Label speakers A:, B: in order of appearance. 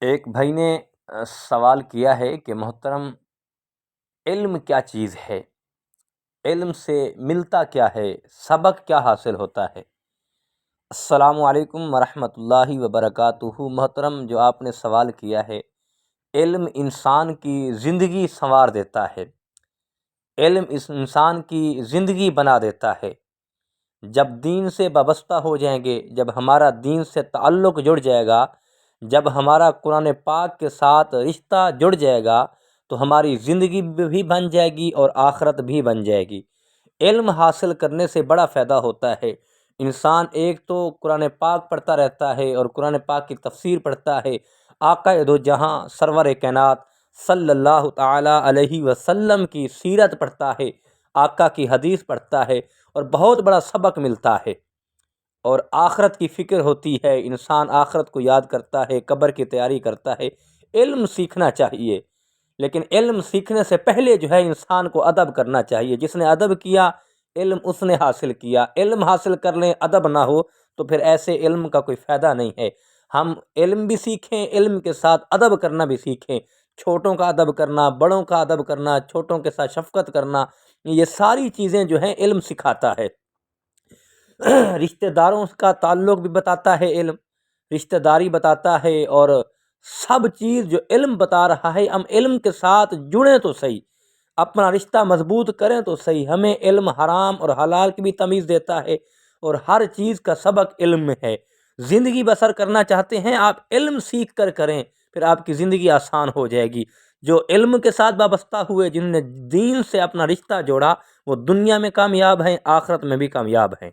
A: ایک بھائی نے سوال کیا ہے کہ محترم، علم کیا چیز ہے؟ علم سے ملتا کیا ہے؟ سبق کیا حاصل ہوتا ہے؟ السلام علیکم ورحمۃ اللہ وبرکاتہ۔ محترم، جو آپ نے سوال کیا ہے، علم انسان کی زندگی سنوار دیتا ہے، علم اس انسان کی زندگی بنا دیتا ہے۔ جب دین سے وابستہ ہو جائیں گے، جب ہمارا دین سے تعلق جڑ جائے گا، جب ہمارا قرآن پاک کے ساتھ رشتہ جڑ جائے گا، تو ہماری زندگی بھی بن جائے گی اور آخرت بھی بن جائے گی۔ علم حاصل کرنے سے بڑا فائدہ ہوتا ہے۔ انسان ایک تو قرآن پاک پڑھتا رہتا ہے اور قرآن پاک کی تفسیر پڑھتا ہے، آقا دو جہاں سرور کائنات صلی اللہ تعالیٰ علیہ وسلم کی سیرت پڑھتا ہے، آقا کی حدیث پڑھتا ہے، اور بہت بڑا سبق ملتا ہے۔ اور آخرت کی فکر ہوتی ہے، انسان آخرت کو یاد کرتا ہے، قبر کی تیاری کرتا ہے۔ علم سیکھنا چاہیے، لیکن علم سیکھنے سے پہلے جو ہے انسان کو ادب کرنا چاہیے۔ جس نے ادب کیا، علم اس نے حاصل کیا۔ علم حاصل کر لیں، ادب نہ ہو تو پھر ایسے علم کا کوئی فائدہ نہیں ہے۔ ہم علم بھی سیکھیں، علم کے ساتھ ادب کرنا بھی سیکھیں۔ چھوٹوں کا ادب کرنا، بڑوں کا ادب کرنا، چھوٹوں کے ساتھ شفقت کرنا، یہ ساری چیزیں جو ہیں علم سکھاتا ہے۔ رشتہ داروں کا تعلق بھی بتاتا ہے علم، رشتہ داری بتاتا ہے، اور سب چیز جو علم بتا رہا ہے، ہم علم کے ساتھ جڑیں تو صحیح، اپنا رشتہ مضبوط کریں تو صحیح۔ ہمیں علم حرام اور حلال کی بھی تمیز دیتا ہے، اور ہر چیز کا سبق علم میں ہے۔ زندگی بسر کرنا چاہتے ہیں آپ، علم سیکھ کر کریں، پھر آپ کی زندگی آسان ہو جائے گی۔ جو علم کے ساتھ وابستہ ہوئے، جن نے دین سے اپنا رشتہ جوڑا، وہ دنیا میں کامیاب ہیں، آخرت میں بھی کامیاب ہیں۔